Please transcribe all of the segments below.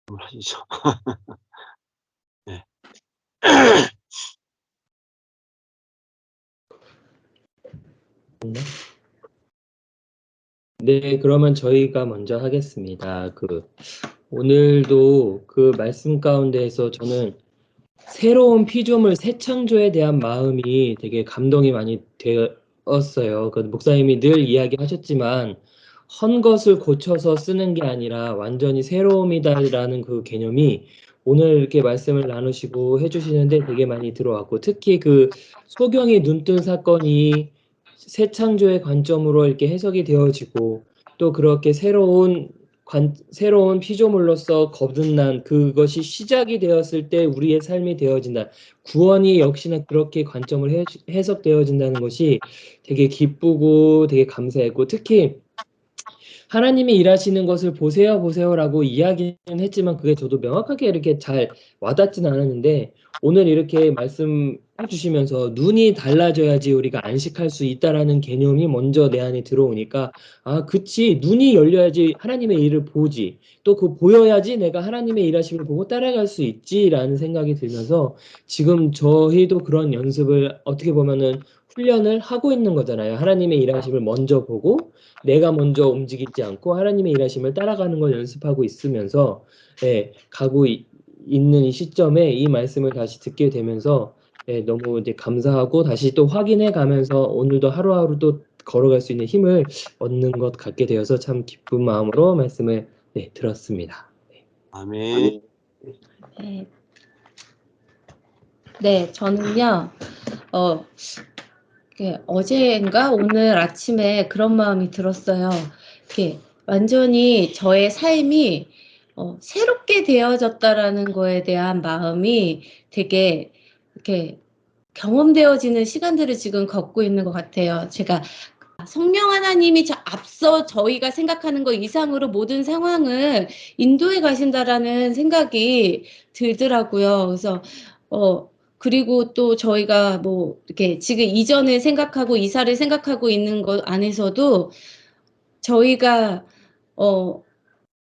하시죠. 네. 네, 그러면 저희가 먼저 하겠습니다. 오늘도 그 말씀 가운데에서 저는 새로운 피조물 새 창조에 대한 마음이 되게 감동이 많이 되었어요. 목사님이 늘 이야기하셨지만 헌 것을 고쳐서 쓰는 게 아니라 완전히 새로움이다라는 그 개념이 오늘 이렇게 말씀을 나누시고 해주시는데 되게 많이 들어왔고, 특히 소경이 눈뜬 사건이 새 창조의 관점으로 이렇게 해석이 되어지고, 또 그렇게 새로운 피조물로서 거듭난 그것이 시작이 되었을 때 우리의 삶이 되어진다. 구원이 역시나 그렇게 관점을 해석되어진다는 것이 되게 기쁘고 되게 감사했고, 특히 하나님이 일하시는 것을 보세요, 보세요라고 이야기는 했지만 그게 저도 명확하게 이렇게 잘 와닿지는 않았는데, 오늘 이렇게 말씀해 주시면서 눈이 달라져야지 우리가 안식할 수 있다라는 개념이 먼저 내 안에 들어오니까, 아, 그치, 눈이 열려야지 하나님의 일을 보지, 또 보여야지 내가 하나님의 일하심을 보고 따라갈 수 있지라는 생각이 들면서, 지금 저희도 그런 연습을 어떻게 보면은 훈련을 하고 있는 거잖아요. 하나님의 일하심을 먼저 보고 내가 먼저 움직이지 않고 하나님의 일하심을 따라가는 걸 연습하고 있으면서, 있는 이 시점에 이 말씀을 다시 듣게 되면서, 너무 이제 감사하고 다시 또 확인해 가면서 오늘도 하루하루 또 걸어갈 수 있는 힘을 얻는 것 같게 되어서 참 기쁜 마음으로 말씀을 들었습니다. 아멘. 네, 네, 저는요, 어, 어제인가 오늘 아침에 그런 마음이 들었어요. 완전히 저의 삶이 새롭게 되어졌다라는 거에 대한 마음이 되게 이렇게 경험되어지는 시간들을 지금 걷고 있는 것 같아요. 제가 성령 하나님이 앞서 저희가 생각하는 것 이상으로 모든 상황을 인도해 가신다라는 생각이 들더라고요. 그래서 그리고 또 저희가 뭐 이렇게 지금 이전을 생각하고 이사를 생각하고 있는 것 안에서도 저희가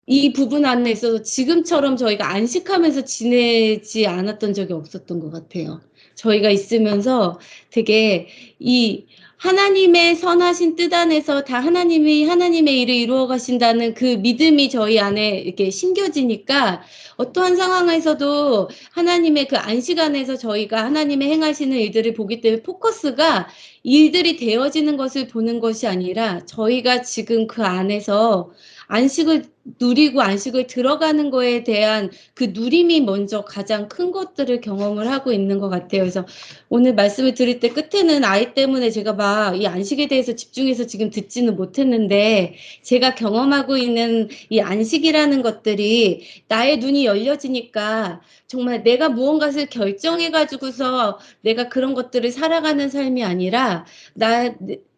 이 부분 안에 있어서 지금처럼 저희가 안식하면서 지내지 않았던 적이 없었던 것 같아요. 저희가 있으면서 되게 이 하나님의 선하신 뜻 안에서 다 하나님이 하나님의 일을 이루어 가신다는 그 믿음이 저희 안에 이렇게 심겨지니까 어떠한 상황에서도 하나님의 그 안식 안에서 저희가 하나님의 행하시는 일들을 보기 때문에 포커스가 일들이 되어지는 것을 보는 것이 아니라 저희가 지금 그 안에서 안식을 누리고 안식을 들어가는 거에 대한 그 누림이 먼저 가장 큰 것들을 경험을 하고 있는 것 같아요. 그래서 오늘 말씀을 드릴 때 끝에는 아이 때문에 제가 막 이 안식에 대해서 집중해서 지금 듣지는 못했는데, 제가 경험하고 있는 이 안식이라는 것들이 나의 눈이 열려지니까 정말 내가 무언가를 결정해 가지고서 내가 그런 것들을 살아가는 삶이 아니라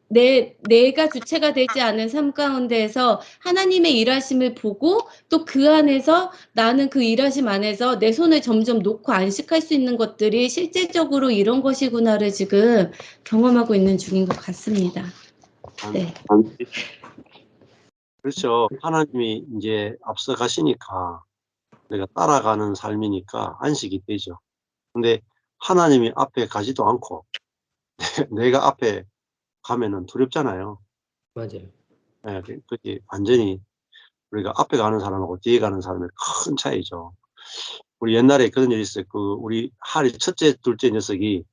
내가 주체가 되지 않은 삶 가운데에서 하나님의 일하심을 보고 또 그 안에서 나는 그 일하심 안에서 내 손을 점점 놓고 안식할 수 있는 것들이 실제적으로 이런 것이구나를 지금 경험하고 있는 중인 것 같습니다. 네. 그렇죠. 하나님이 이제 앞서 가시니까 내가 따라가는 삶이니까 안식이 되죠. 근데 하나님이 앞에 가지도 않고 내가 앞에 가면은 두렵잖아요. 맞아요. 예, 그게 완전히 우리가 앞에 가는 사람하고 뒤에 가는 사람의 큰 차이죠. 우리 옛날에 그런 일이 있어요. 우리 할이 첫째, 둘째 녀석이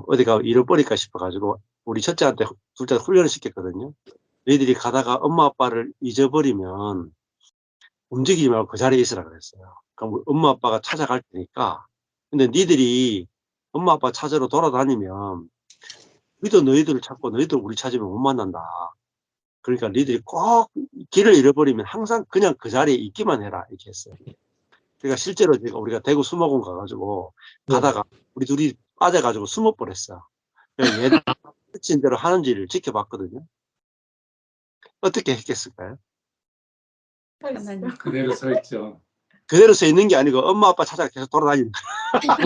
어디 가 잃어버릴까 싶어 가지고 우리 첫째한테 둘째 훈련을 시켰거든요. "너희들이 가다가 엄마 아빠를 잊어버리면 움직이지 말고 그 자리에 있으라." 그랬어요. 그럼 엄마 아빠가 찾아갈 테니까. 근데 "니들이 엄마 아빠 찾으러 돌아다니면 우리도 너희들을 찾고 너희도 우리 찾으면 못 만난다. 그러니까 니들이 꼭 길을 잃어버리면 항상 그냥 그 자리에 있기만 해라." 이렇게 했어요. 그러니까 실제로 우리가 대구 수목원 가 가지고 네. 가다가 우리 둘이 빠져 가지고 숨어 버렸어. 얘들 가르친 대로 하는지를 지켜봤거든요. 어떻게 했겠을까요? 하나님. 그대로 서 있죠. 그대로 서 있는 게 아니고 엄마 아빠 찾아가 계속 돌아다니는 거예요.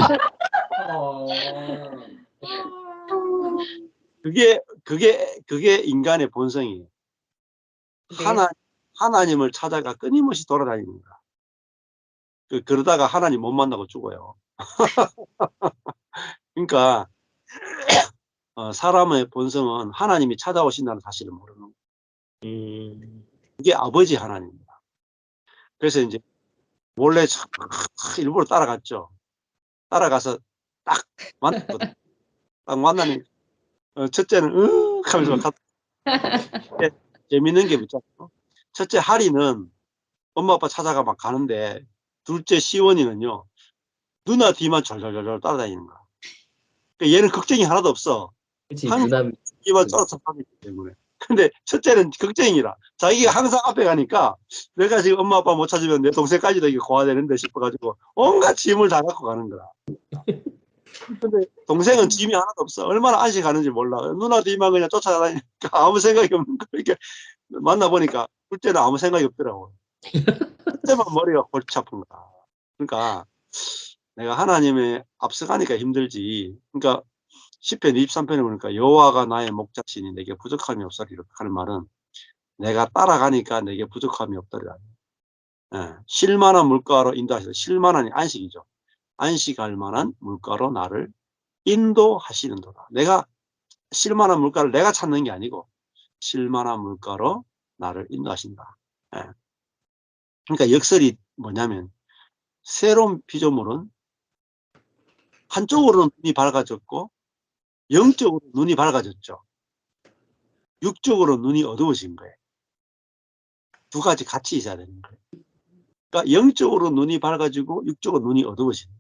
그게 인간의 본성이에요. 네. 하나님을 찾아가 끊임없이 돌아다니는 거야. 그러다가 하나님 못 만나고 죽어요. 그러니까 사람의 본성은 하나님이 찾아오신다는 사실을 모르는 거예요. 음. 그게 아버지 하나님입니다. 그래서 인제 몰래 일부러 따라갔죠. 따라가서 딱 만났거든요. 딱 만나니까 첫째는 "으응." 하면서 막 갔는데 재밌는 게 뭐있잖아요. 첫째 하리는 엄마 아빠 찾아가 막 가는데 둘째 시원이는요. 누나 뒤만 졸졸졸 따라다니는 거야. 그러니까 얘는 걱정이 하나도 없어. 그치. 항상 누나 뒤만 쫓아가기 때문에. 근데 첫째는 걱정이라. 자기가 항상 앞에 가니까 '내가 지금 엄마 아빠 못 찾으면 내 동생까지도 이게 고아되는데.' 싶어 가지고 온갖 짐을 다 갖고 가는 거야. 근데 동생은 짐이 하나도 없어. 얼마나 안식하는지 몰라. 누나 뒤만 그냥 쫓아다니니까 아무 생각이 없는 거야. 이렇게 만나 보니까 둘째는 아무 생각이 없더라고. 첫째만 머리가 골치 아픈 거야. 그러니까 내가 하나님에 앞서가니까 힘들지. 그러니까 10편 23편에 보니까 "여호와가 나의 목자시니 내게 부족함이 없으리라." 하는 말은 내가 따라가니까 내게 부족함이 없더라. 예. 쉴 만한 물가로 인도하시라. 쉴 만한이 안식이죠. 안식할 만한 물가로 나를 인도하시는도다. 내가 쉴 만한 물가를 내가 찾는 게 아니고 쉴 만한 물가로 나를 인도하신다. 예. 그러니까 역설이 뭐냐면 새로운 피조물은 한쪽으로는 눈이 밝아졌고 영적으로 눈이 밝아졌죠. 육적으로 눈이 어두워진 거예요. 두 가지 같이 있어야 되는 거예요. 그러니까 영적으로 눈이 밝아지고 육적으로 눈이 어두워지는 거예요.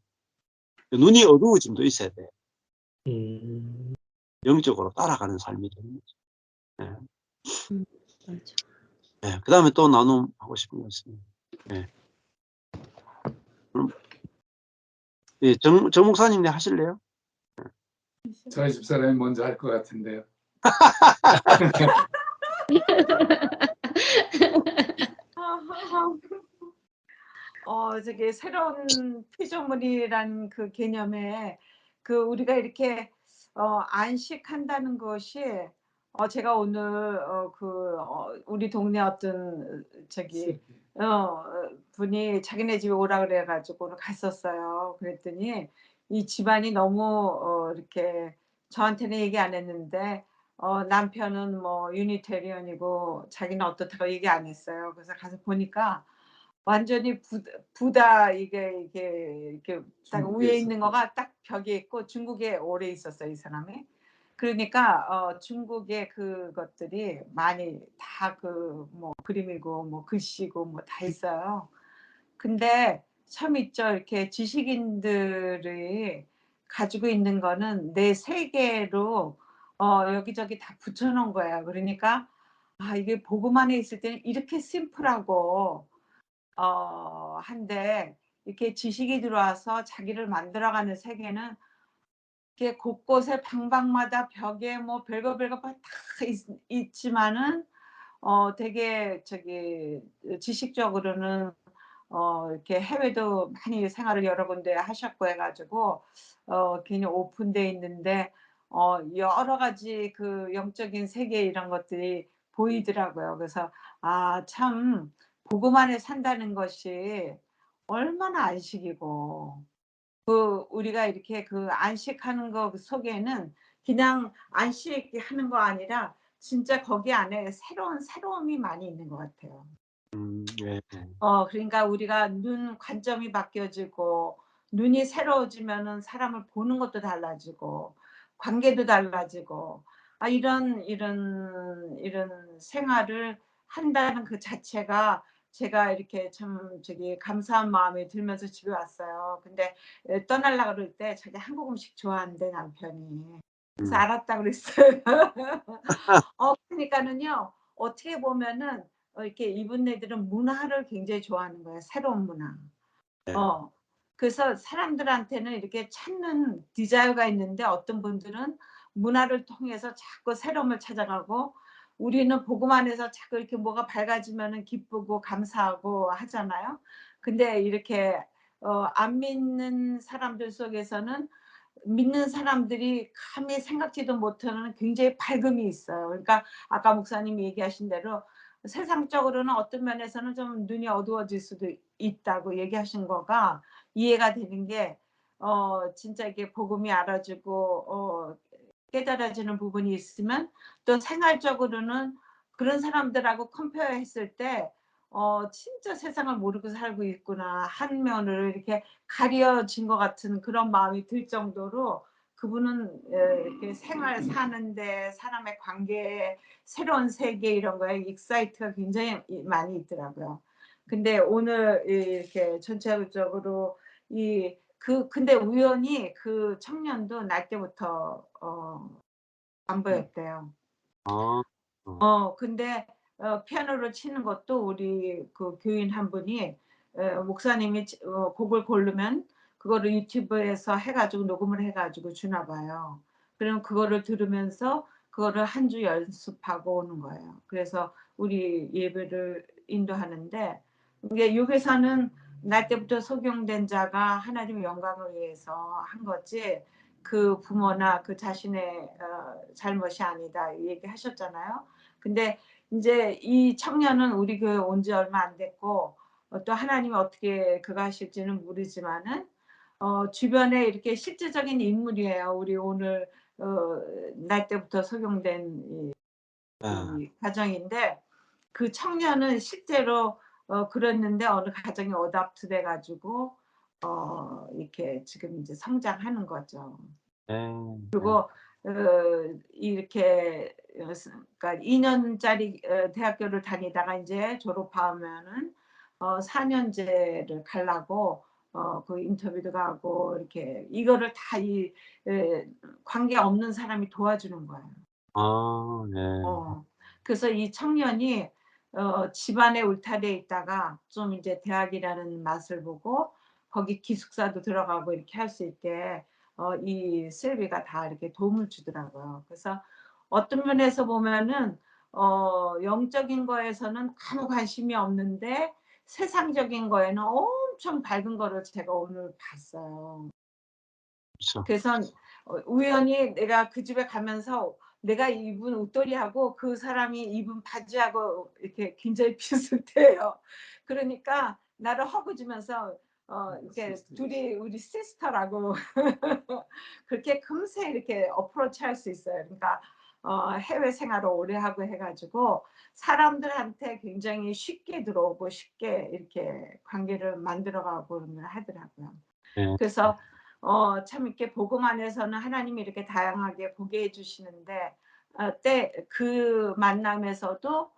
눈이 어두워짐도 있어야 돼요. 음. 영적으로 따라가는 삶이 되는 거죠. 예. 맞아. 예. 그다음에 또 나눔하고 싶은 거 있습니다. 예. 그럼 예, 정 목사님 네 하실래요? 저희 집사람이 먼저 할 것 같은데요. 저기 새로운 피조물이란 그 개념에 그 우리가 이렇게 안식한다는 것이 제가 오늘 우리 동네 어떤 저기 분이 자기네 집에 오라 그래 가지고 오늘 갔었어요. 그랬더니 이 집안이 너무 이렇게 저한테는 얘기 안 했는데 남편은 뭐 유니테리언이고 자기는 어떻다고 얘기 안 했어요. 그래서 가서 보니까 완전히 부다 이게 딱 중국에 위에 있었죠. 있는 거가 딱 벽에 있고 중국에 오래 있었어요, 이 사람이. 그러니까 중국의 그것들이 많이 다 그 뭐 그림이고 뭐 글씨고 뭐 다 있어요. 근데 참 있죠. 이렇게 지식인들이 가지고 있는 거는 내 세계로 여기저기 다 붙여 놓은 거예요. 그러니까 이게 보고만 있을 때는 이렇게 심플하고 한데 이렇게 지식이 들어와서 자기를 만들어가는 세계는 이렇게 곳곳에 방방마다 벽에 뭐 별거 다 있지만은 되게 저기 지식적으로는 이렇게 해외도 많이 생활을 여러 군데 하셨고 해 가지고 괜히 오픈돼 있는데 여러 가지 그 영적인 세계 이런 것들이 보이더라고요. 그래서 참 보고만에 산다는 것이 얼마나 안식이고 우리가 이렇게 그 안식하는 거 속에는 그냥 안식하는 거 아니라 진짜 거기 안에 새로움이 많이 있는 것 같아요. 예. 그러니까 우리가 눈 관점이 바뀌어지고 눈이 새로워지면은 사람을 보는 것도 달라지고 관계도 달라지고 이런 생활을 한다는 그 자체가 제가 이렇게 참 저기 감사한 마음이 들면서 집에 왔어요. 근데 떠나려고 그럴 때 자기 한국 음식 좋아한대 남편이. 그래서 음. 알았다 그랬어요. 그러니까는요. 어떻게 보면은 이렇게 이분네들은 문화를 굉장히 좋아하는 거예요, 새로운 문화. 네. 그래서 사람들한테는 이렇게 찾는 디자이어가 있는데 어떤 분들은 문화를 통해서 자꾸 새로움을 찾아가고 우리는 보고만 해서 자꾸 이렇게 뭐가 밝아지면은 기쁘고 감사하고 하잖아요. 근데 이렇게 안 믿는 사람들 속에서는 믿는 사람들이 감히 생각지도 못하는 굉장히 밝음이 있어요. 그러니까 아까 목사님이 얘기하신 대로 세상적으로는 어떤 면에서는 좀 눈이 어두워질 수도 있다고 얘기하신 거가 이해가 되는 게 진짜 이게 복음이 알아지고 깨달아지는 부분이 있으면 또 생활적으로는 그런 사람들하고 컴페어했을 때 진짜 세상을 모르고 살고 있구나. 한 면을 이렇게 가려진 것 같은 그런 마음이 들 정도로 그분은 이렇게 생활 사는데 사람의 관계, 새로운 세계 이런 거에 익사이트가 굉장히 많이 있더라고요. 근데 오늘 이렇게 전체적으로 근데 우연히 그 청년도 날 때부터 안 보였대요. 아. 어. 근데 피아노를 치는 것도 우리 그 교인 한 분이 목사님이 곡을 고르면 그거를 유튜브에서 해 가지고 녹음을 해 가지고 주나 봐요. 그럼 그거를 들으면서 그거를 한 주 연습하고 오는 거예요. 그래서 우리 예배를 인도하는데 이게 여기서는 날 때부터 소경된 자가 하나님의 영광을 위해서 한 거지 그 부모나 그 자신의 잘못이 아니다 얘기하셨잖아요. 근데 인제 이 청년은 우리 교회 온 지 얼마 안 됐고 또 하나님이 어떻게 그거 하실지는 모르지만은 주변에 이렇게 실제적인 인물이에요. 우리 오늘 날 때부터 소경된 예. 이 가정인데 그 청년은 실제로 그랬는데 어느 가정이 어답트 돼 가지고 이렇게 지금 인제 성장하는 거죠. 네. 네. 그리고 이렇게 그러니까 2 년짜리 대학교를 다니다가 인제 졸업하면은 4 년제를 가려고 그 인터뷰도 가고 이렇게 이거를 다 관계 없는 사람이 도와주는 거예요. 아 네. 그래서 이 청년이 집안에 울타리에 있다가 좀 이제 대학이라는 맛을 보고 거기 기숙사도 들어가고 이렇게 할 수 있게 이 셀비가 다 이렇게 도움을 주더라고요. 그래서 어떤 면에서 보면은 영적인 거에서는 아무 관심이 없는데 세상적인 거에는 엄청 밝은 거를 제가 오늘 봤어요. 그쵸. 그래서 우연히 내가 그 집에 가면서 내가 입은 옷도리하고 그 사람이 입은 바지하고 이렇게 굉장히 비슷해요. 그러니까 나를 허구지면서 이렇게 둘이 우리 시스터라고 그렇게 금세 이렇게 어프로치 할 수 있어요. 그러니까 해외 생활을 오래 하고 해 가지고 사람들한테 굉장히 쉽게 들어오고 쉽게 이렇게 관계를 만들어 가고 그런 걸 하더라고요. 네. 그래서 참 이렇게 복음 안에서는 하나님이 이렇게 다양하게 보게 해 주시는데 그 만남에서도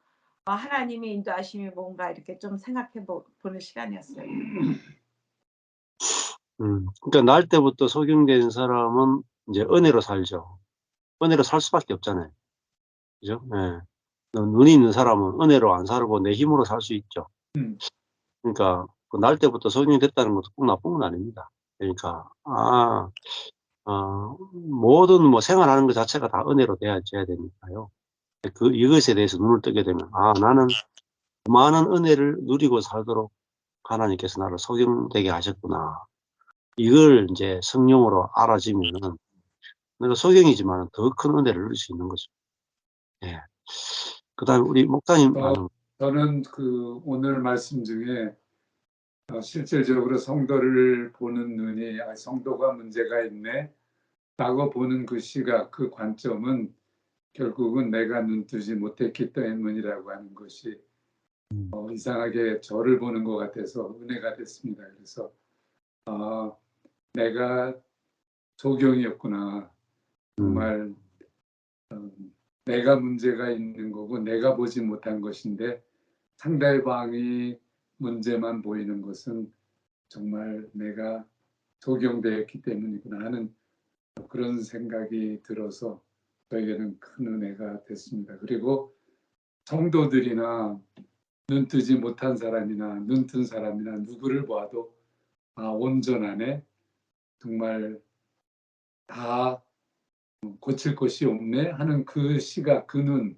하나님의 인도하심이 뭔가 이렇게 좀 생각해 보는 시간이었어요. 그러니까 날 때부터 소경된 사람은 인제 은혜로 살죠. 은혜로 살 수밖에 없잖아요. 그죠? 예. 눈이 있는 사람은 은혜로 안 살고 내 힘으로 살 수 있죠. 음. 그러니까 그 날 때부터 소경이 됐다는 것도 꼭 나쁜 건 아닙니다. 그러니까 모든 뭐 생활하는 것 자체가 다 은혜로 돼야 되니까요. 이것에 대해서 눈을 뜨게 되면 '아 나는 많은 은혜를 누리고 살도록 하나님께서 나를 소경되게 하셨구나.' 이걸 인제 성령으로 알아지면은 내가 소경이지만은 더 큰 은혜를 누릴 수 있는 거죠. 예. 그다음에 우리 목사님 어 반응. 저는 그 오늘 말씀 중에 실질적으로 성도를 보는 눈이 '아 성도가 문제가 있네.'라고 보는 그 시각, 그 관점은 결국은 내가 눈뜨지 못했기 때문이라고 하는 것이 이상하게 저를 보는 것 같아서 은혜가 됐습니다. 그래서 '아 내가 소경이었구나. 음. 정말 내가 문제가 있는 거고 내가 보지 못한 것인데 상대방이 문제만 보이는 것은 정말 내가 소경되었기 때문이구나.' 하는 그런 생각이 들어서 저에게는 큰 은혜가 됐습니다. 그리고 성도들이나 눈뜨지 못한 사람이나 눈뜬 사람이나 누구를 봐도 '아 온전하네. 정말 다 고칠 것이 없네.' 하는 그 시각, 그 음.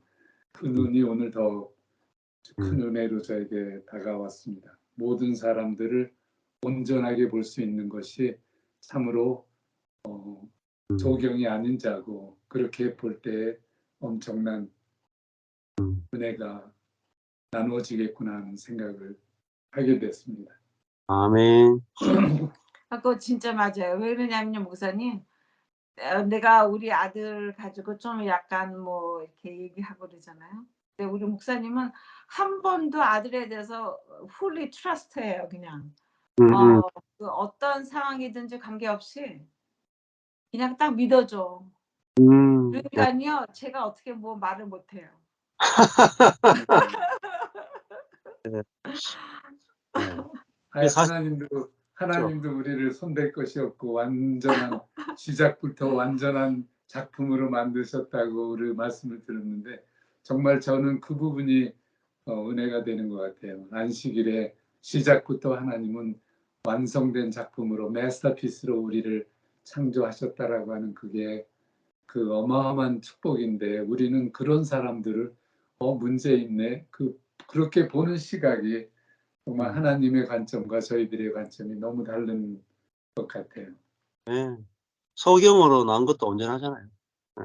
눈이 오늘 더 큰 음. 은혜로 저에게 다가왔습니다. 모든 사람들을 온전하게 볼 수 있는 것이 참으로 음. 소경이 아닌 자고, 그렇게 볼 때 엄청난 음. 은혜가 나누어지겠구나 하는 생각을 하게 됐습니다. 아멘. 그거 진짜 맞아요. 왜 그러냐면요, 목사님. 내가 우리 아들 가지고 좀 약간 뭐 이렇게 얘기하고 그러잖아요. 근데 우리 목사님은 한 번도 아들에 대해서 fully trust해요, 그냥. 음. 그 어떤 상황이든지 관계없이 그냥 딱 믿어줘. 네. 그러니까요, 제가 어떻게 뭐 말을 못해요. 네. 아니, 사실 하나님도 우리를 손댈 것이 없고 완전한 시작부터 완전한 작품으로 만드셨다고 우리 말씀을 들었는데 정말 저는 그 부분이 은혜가 되는 것 같아요. 안식일에 시작부터 하나님은 완성된 작품으로 마스터피스로 우리를 창조하셨다라고 하는 그게 그 어마어마한 축복인데 우리는 그런 사람들을 문제 있네 그렇게 보는 시각이 정말 하나님의 관점과 저희들의 관점이 너무 다른 것 같아요. 네. 소경으로 난 것도 온전하잖아요. 네.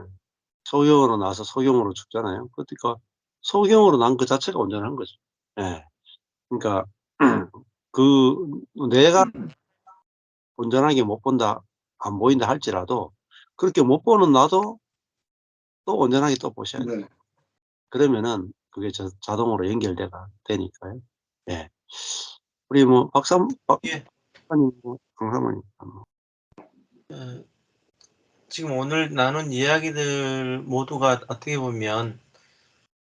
소경으로 나서 소경으로 죽잖아요. 그러니까 소경으로 난 그 자체가 온전한 거죠. 예. 그러니까 그 내가 온전하게 못 본다, 안 보인다 할지라도 그렇게 못 보는 나도 또 온전하게 또 보셔야 돼요. 네. 그러면은 그게 자동으로 연결돼가 되니까요. 예. 우리 뭐 예. 박사님 뭐 강사모님 뭐. 어, 지금 오늘 나눈 이야기들 모두가 어떻게 보면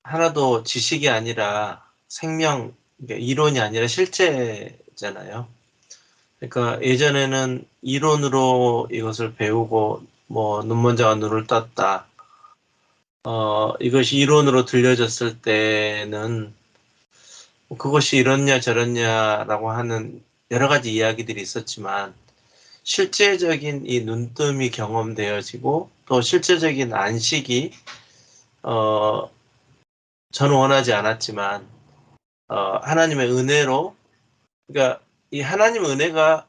하나도 지식이 아니라 생명, 그러니까 이론이 아니라 실제잖아요. 그러니까 예전에는 이론으로 이것을 배우고 뭐 눈먼자가 눈을 떴다. 이것이 이론으로 들려졌을 때는 그것이 이렇냐 저렇냐라고 하는 여러 가지 이야기들이 있었지만 실제적인 이 눈뜸이 경험되어지고 또 실제적인 안식이 저는 원하지 않았지만 하나님의 은혜로 그러니까 이 하나님의 은혜가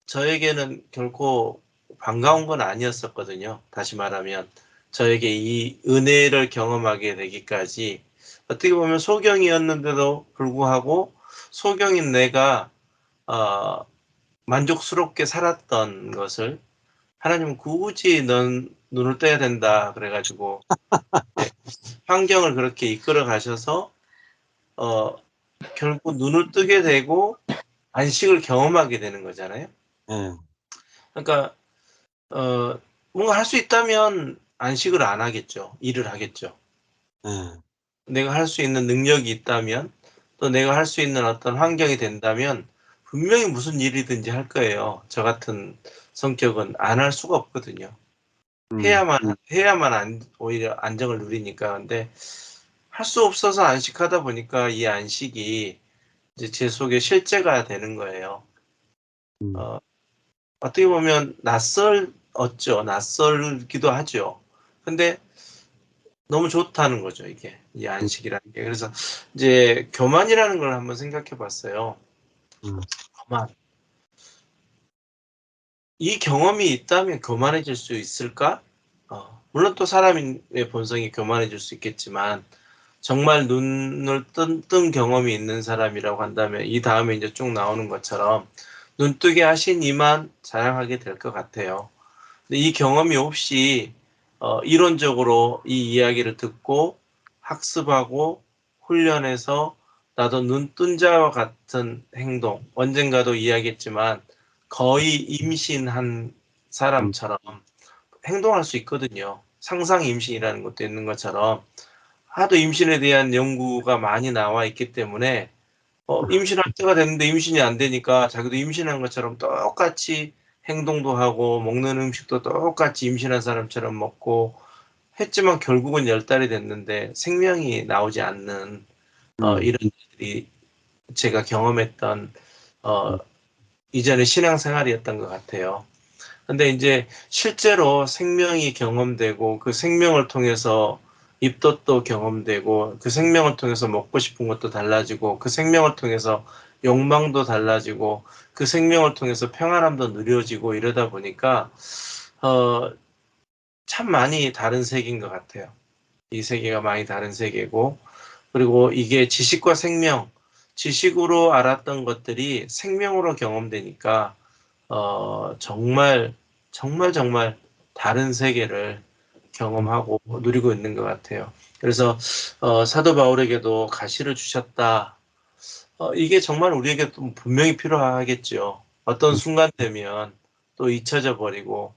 저에게는 결코 반가운 건 아니었었거든요. 다시 말하면 저에게 이 은혜를 경험하게 되기까지 어떻게 보면 소경이었는데도 불구하고 소경인 내가 만족스럽게 살았던 것을 하나님은 굳이 넌 눈을 떠야 된다 그래가지고 네, 환경을 그렇게 이끌어 가셔서 결국 눈을 뜨게 되고 안식을 경험하게 되는 거잖아요. 예. 그러니까 뭔가 할 수 있다면 안식을 안 하겠죠. 일을 하겠죠. 예. 내가 할 수 있는 능력이 있다면 또 내가 할 수 있는 어떤 환경이 된다면 분명히 무슨 일이든지 할 거예요. 저 같은 성격은 안 할 수가 없거든요. 해야만 오히려 안정을 누리니까. 근데 할 수 없어서 안식하다 보니까 이 안식이 이제 제 속에 실제가 되는 거예요. 어, 어떻게 보면 낯설기도 하죠. 근데 너무 좋다는 거죠, 이게. 이 안식이라는 게. 그래서 이제 교만이라는 걸 한번 생각해 봤어요. 교만. 이 경험이 있다면 교만해질 수 있을까? 물론 또 사람의 본성이 교만해질 수 있겠지만 정말 눈을 뜬 경험이 있는 사람이라고 한다면 이 다음에 이제 쭉 나오는 것처럼 눈뜨게 하신 이만 자랑하게 될 것 같아요. 근데 이 경험이 없이 이론적으로 이 이야기를 듣고 학습하고 훈련해서 나도 눈 뜬 자와 같은 행동, 언젠가도 이야기했지만 거의 임신한 사람처럼 행동할 수 있거든요. 상상 임신이라는 것도 있는 것처럼 하도 임신에 대한 연구가 많이 나와 있기 때문에 임신할 때가 됐는데 임신이 안 되니까 자기도 임신한 것처럼 똑같이 행동도 하고 먹는 음식도 똑같이 임신한 사람처럼 먹고 했지만 결국은 10달이 됐는데 생명이 나오지 않는 이런 일들이 제가 경험했던 이전의 신앙생활이었던 것 같아요. 근데 이제 실제로 생명이 경험되고 그 생명을 통해서 입덧도 경험되고 그 생명을 통해서 먹고 싶은 것도 달라지고 그 생명을 통해서 욕망도 달라지고 그 생명을 통해서 평안함도 누려지고 이러다 보니까 참 많이 다른 세계인 것 같아요. 이 세계가 많이 다른 세계고 그리고 이게 지식과 생명, 지식으로 알았던 것들이 생명으로 경험되니까 정말 다른 세계를 경험하고 누리고 있는 것 같아요. 그래서 사도 바울에게도 가시를 주셨다. 이게 정말 우리에게 또 분명히 필요하겠죠. 어떤 순간 되면 또 잊혀져 버리고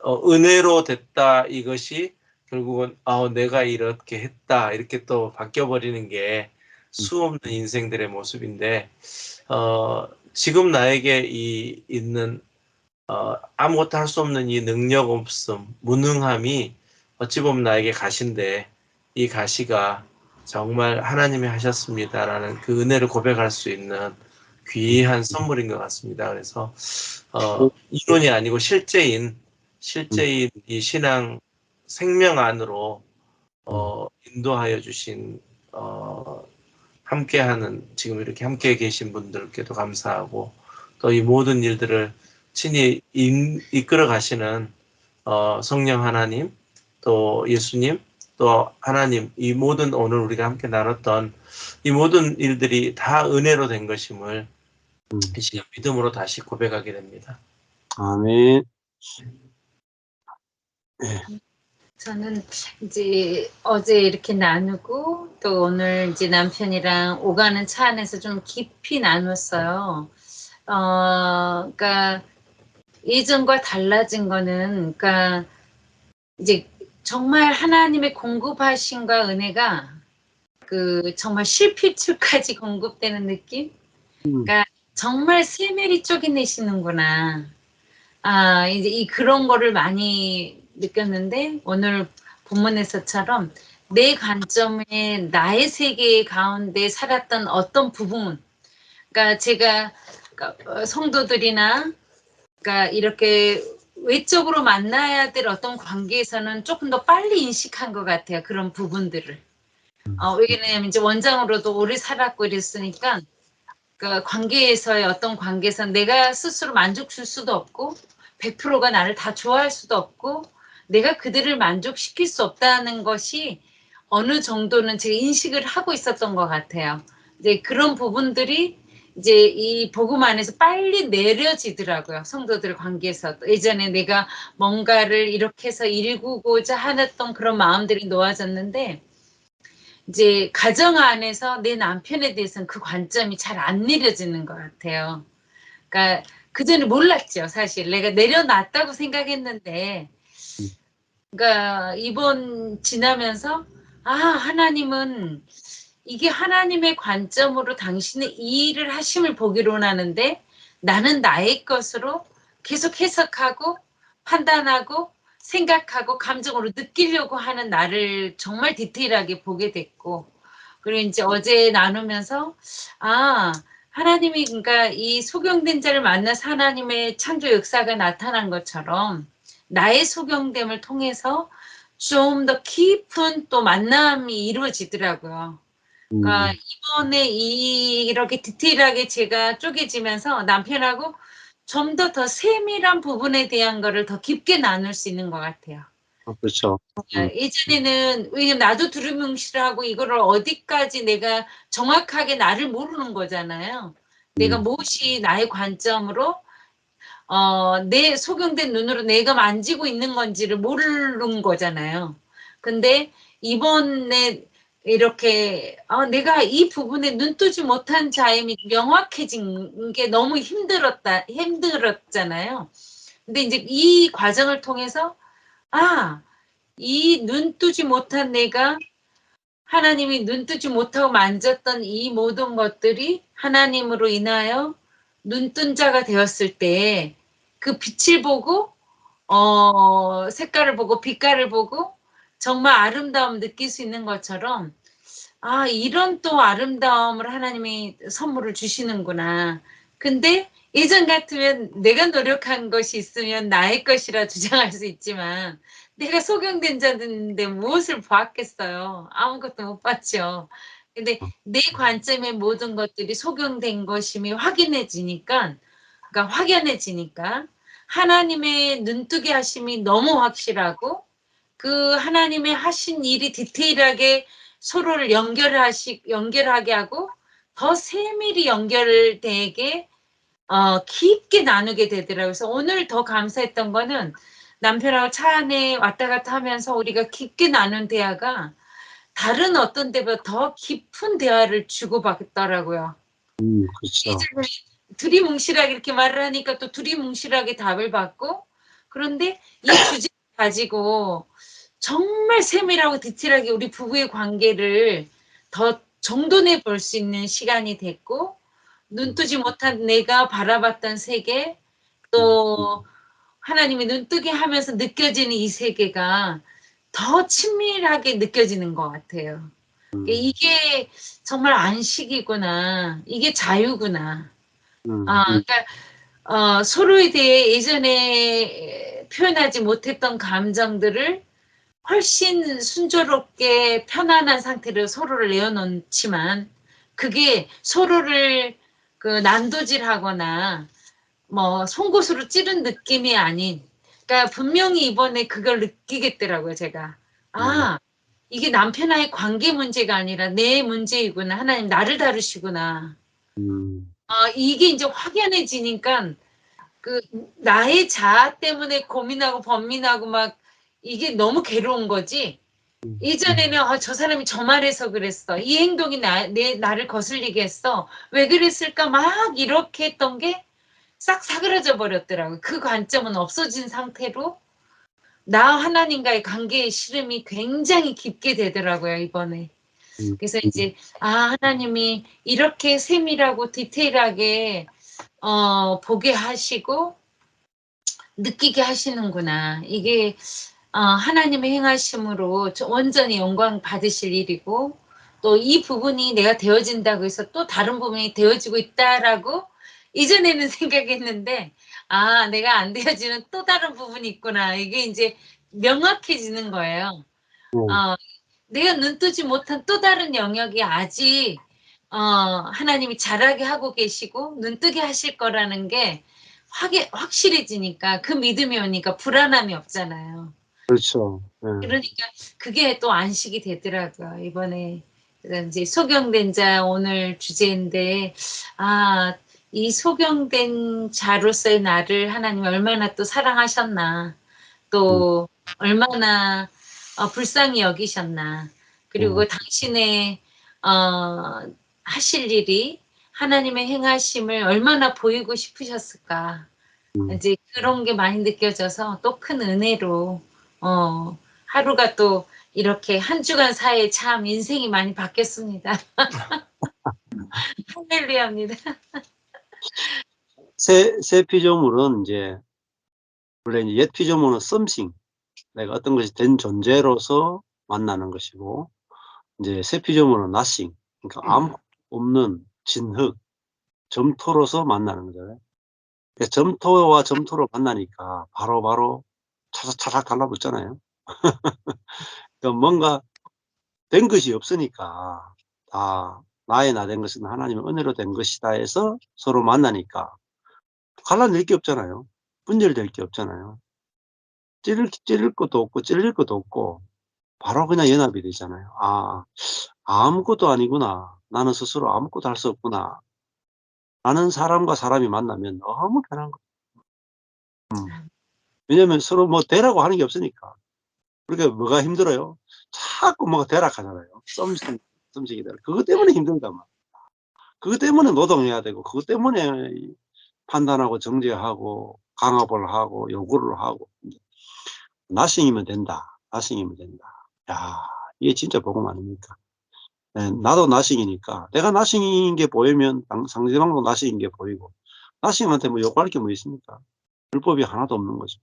은혜로 됐다 이것이 결국은 내가 이렇게 했다 이렇게 또 바뀌어 버리는 게 수없는 인생들의 모습인데 지금 나에게 이 있는 아무것도 할 수 없는 이 능력 없음, 무능함이 어찌 보면 나에게 가시인데 이 가시가 정말 하나님이 하셨습니다라는 그 은혜를 고백할 수 있는 귀한 선물인 것 같습니다. 그래서 이론이 아니고 실제인 이 신앙 생명 안으로 인도하여 주신 함께하는 지금 이렇게 함께 계신 분들께도 감사하고 또 이 모든 일들을 친히 이끌어 가시는 성령 하나님 또 예수님 또 하나님 이 모든 오늘 우리가 함께 나눴던 이 모든 일들이 다 은혜로 된 것임을 이 시간 믿음으로 다시 고백하게 됩니다. 아멘. 저는 이제 어제 이렇게 나누고 또 오늘 이제 남편이랑 오가는 차 안에서 좀 깊이 나눴어요. 그러니까 예전과 달라진 거는 그러니까 이제 정말 하나님의 공급하심과 은혜가 그 정말 실핏줄까지 공급되는 느낌? 그러니까 정말 세밀히 쪼개내시는구나. 이제 그런 거를 많이 느꼈는데 오늘 본문에서처럼 내 관점에 나의 세계 가운데 살았던 어떤 부분, 그러니까 제가 성도들이나 그러니까 이렇게 외적으로 만나야 될 어떤 관계에서는 조금 더 빨리 인식한 것 같아요. 그런 부분들을. 왜냐면 이제 원장으로도 오래 살았고 이랬으니까 그 관계에서의 어떤 관계에서 내가 스스로 만족 줄 수도 없고 100%가 나를 다 좋아할 수도 없고 내가 그들을 만족시킬 수 없다는 것이 어느 정도는 제가 인식을 하고 있었던 것 같아요. 이제 그런 부분들이 이제 이 복음 안에서 빨리 내려지더라고요. 성도들 관계에서. 예전에 내가 뭔가를 이렇게 해서 일구고자 하던 그런 마음들이 놓아졌는데 이제 가정 안에서 내 남편에 대해서는 그 관점이 잘 안 내려지는 것 같아요. 그러니까 그전에 몰랐죠. 사실 내가 내려놨다고 생각했는데 그러니까 이번 지나면서 하나님은 이게 하나님의 관점으로 당신의 이 일을 하심을 보기로 하는데 나는 나의 것으로 계속 해석하고 판단하고 생각하고 감정으로 느끼려고 하는 나를 정말 디테일하게 보게 됐고 그리고 이제 어제 나누면서 하나님이 그러니까 이 소경된 자를 만나서 하나님의 창조 역사가 나타난 것처럼 나의 소경됨을 통해서 좀 더 깊은 또 만남이 이루어지더라고요. 그러니까 이번에 이렇게 디테일하게 제가 쪼개지면서 남편하고 좀 더 세밀한 부분에 대한 거를 더 깊게 나눌 수 있는 것 같아요. 그렇죠. 예전에는 왜냐면 나도 두루뭉실하고 이거를 어디까지 내가 정확하게 나를 모르는 거잖아요. 내가 무엇이 나의 관점으로 내 소경된 눈으로 내가 만지고 있는 건지를 모르는 거잖아요. 근데 이번에 이렇게 내가 이 부분에 눈뜨지 못한 자임이 명확해진 게 너무 힘들었잖아요. 근데 이제 이 과정을 통해서 이 눈뜨지 못한 내가 하나님이 눈뜨지 못하고 만졌던 이 모든 것들이 하나님으로 인하여 눈뜬 자가 되었을 때 그 빛을 보고 색깔을 보고 빛깔을 보고 정말 아름다움 느낄 수 있는 것처럼 이런 또 아름다움을 하나님이 선물을 주시는구나. 근데 예전 같으면 내가 노력한 것이 있으면 나의 것이라 주장할 수 있지만 내가 소경된 자인데 무엇을 보았겠어요. 아무것도 못 봤죠. 근데 내 관점의 모든 것들이 소경된 것임이 확연해지니까 하나님의 눈뜨게 하심이 너무 확실하고 그 하나님의 하신 일이 디테일하게 서로를 연결하게 하고 더 세밀히 연결되게 깊게 나누게 되더라고요. 그래서 오늘 더 감사했던 거는 남편하고 차 안에 왔다 갔다 하면서 우리가 깊게 나눈 대화가 다른 어떤 때보다 더 깊은 대화를 주고받더라고요. 그렇죠. 이제는 두리뭉실하게 이렇게 말을 하니까 또 두리뭉실하게 답을 받고, 그런데 이 주제를 가지고 정말 세밀하고 디테일하게 우리 부부의 관계를 더 정돈해 볼 수 있는 시간이 됐고, 눈뜨지 못한 내가 바라봤던 세계, 또 하나님이 눈뜨게 하면서 느껴지는 이 세계가 더 친밀하게 느껴지는 것 같아요. 이게 정말 안식이구나. 이게 자유구나. 그러니까 서로에 대해 예전에 표현하지 못했던 감정들을 훨씬 순조롭게 편안한 상태로 서로를 내어놓지만, 그게 서로를 난도질하거나 뭐 송곳으로 찌른 느낌이 아닌, 그러니까 분명히 이번에 그걸 느끼겠더라고요, 제가. 이게 남편과의 관계 문제가 아니라 내 문제이구나. 하나님 나를 다루시구나. 이게 이제 확연해지니까 나의 자아 때문에 고민하고 번민하고 막 이게 너무 괴로운 거지. 이전에는 저 사람이 저 말해서 그랬어. 이 행동이 나를 거슬리게 했어. 왜 그랬을까? 막 이렇게 했던 게 싹 사그라져 버렸더라고요. 그 관점은 없어진 상태로 나 하나님과의 관계의 씨름이 굉장히 깊게 되더라고요, 이번에. 그래서 이제 하나님이 이렇게 세밀하고 디테일하게 보게 하시고 느끼게 하시는구나. 이게 하나님의 행하심으로 온전히 영광 받으실 일이고, 또 이 부분이 내가 되어진다고 해서 또 다른 부분이 되어지고 있다라고 이전에는 생각했는데, 내가 안 되어지는 또 다른 부분이 있구나. 이게 이제 명확해지는 거예요. 내가 눈뜨지 못한 또 다른 영역이 아직 하나님이 자라게 하고 계시고 눈뜨게 하실 거라는 게 확실해지니까, 그 믿음이 오니까 불안함이 없잖아요. 그렇죠. 그러니까 그게 또 안식이 되더라고요, 이번에. 이제 소경된 자 오늘 주제인데, 이 소경된 자로서의 나를 하나님이 얼마나 또 사랑하셨나, 또 얼마나 불쌍히 여기셨나, 그리고 당신의 하실 일이 하나님의 행하심을 얼마나 보이고 싶으셨을까. 이제 그런 게 많이 느껴져서 또 큰 은혜로 하루가 또 이렇게 한 주간 사이에 참 인생이 많이 바뀌었습니다. 할렐루야입니다. 새 피조물은 이제 원래 이제 옛 피조물은 something, 내가 어떤 것이 된 존재로서 만나는 것이고, 이제 새 피조물은 nothing, 그러니까 아무것도 없는 진흙, 점토로서 만나는 거잖아요. 그래서 점토와 점토로 만나니까 바로바로 차삭차삭 달라붙잖아요. 그러니까 뭔가 된 것이 없으니까, 나의 나 된 것은 하나님의 은혜로 된 것이다 해서 서로 만나니까 갈라낼 게 없잖아요. 분열될 게 없잖아요. 찌를 것도 없고 찔릴 것도 없고 바로 그냥 연합이 되잖아요. 아무것도 아니구나. 나는 스스로 아무것도 할 수 없구나. 라는 사람과 사람이 만나면 너무 편한 거예요. 왜냐면 서로 뭐 되라고 하는 게 없으니까. 그러니까 뭐가 힘들어요? 자꾸 뭐가 되락하잖아요. 썸씽이 되락. 그것 때문에 힘들단 말이에요. 그것 때문에 노동해야 되고, 그것 때문에 판단하고 정죄하고 강압을 하고 요구를 하고. nothing이면 된다. nothing이면 된다. 야, 이게 진짜 복음 아닙니까? 나도 nothing이니까 내가 nothing인 게 보이면 상대방도 nothing인 게 보이고, nothing한테 뭐 요구할 게 뭐 있습니까? 불법이 하나도 없는 거죠.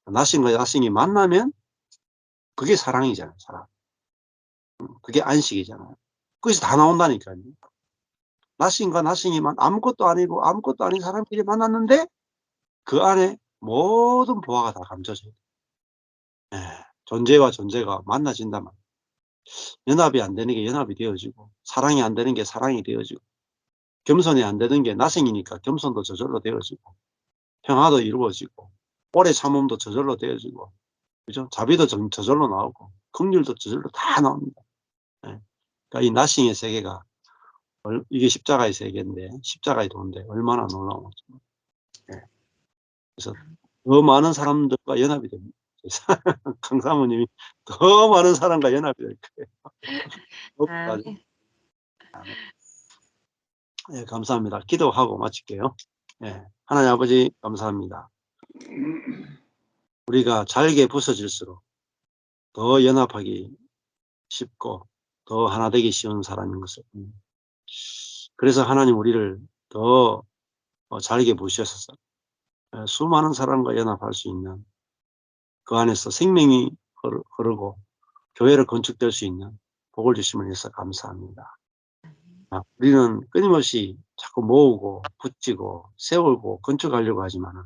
nothing과 nothing이 만나면 그게 사랑이잖아요. 사랑. 그게 안식이잖아요. 거기서 다 나온다니까요. nothing과 nothing이 아무것도 아니고 아무것도 아닌 사람끼리 만났는데 그 안에 모든 보화가 다 감춰져요. 존재와 존재가 만나진다면 연합이 안 되는 게 연합이 되어지고, 사랑이 안 되는 게 사랑이 되어지고, 겸손이 안 되는 게 나생이니까 겸손도 저절로 되어지고, 평화도 이루어지고, 오래 참음도 저절로 되어지고, 그죠? 자비도 저절로 나오고, 긍휼도 저절로 다 나옵니다. 예. 그러니까 이 나싱의 세계가 이게 십자가의 세계인데 십자가의 도인데 얼마나 놀라운지. 예. 그래서 더 많은 사람들과 연합이 됩니다. 강 사모님이 더 많은 사람과 연합이 될 거예요. 아멘. 예, 감사합니다. 기도하고 마칠게요. 예, 하나님 아버지 감사합니다. 우리가 잘게 부서질수록 더 연합하기 쉽고 더 하나 되기 쉬운 사람인 것을. 그래서 하나님 우리를 더 잘게 부으셔서 수많은 사람과 연합할 수 있는 그 안에서 생명이 흐르고 교회를 건축될 수 있는 복을 주심을 위해서 감사합니다. 우리는 끊임없이 자꾸 모으고 붙이고 세우고 건축하려고 하지만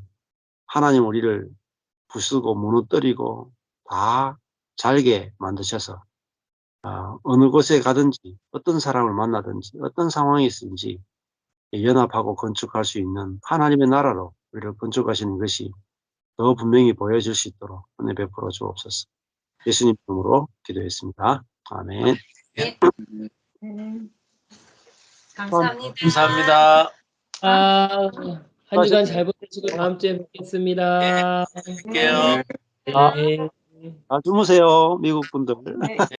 하나님 우리를 부수고 무너뜨리고 다 잘게 만드셔서 어느 곳에 가든지 어떤 사람을 만나든지 어떤 상황이 있든지 연합하고 건축할 수 있는 하나님의 나라로 우리를 건축하시는 것이 더 분명히 보여질 수 있도록 은혜 베풀어 주옵소서. 예수님 이름으로 기도했습니다. 아멘. 네. 감사합니다. 감사합니다. 한 주간 잘 보내시고 다음 주에 뵙겠습니다. 할게요. 네. 주무세요, 미국 분들. 네.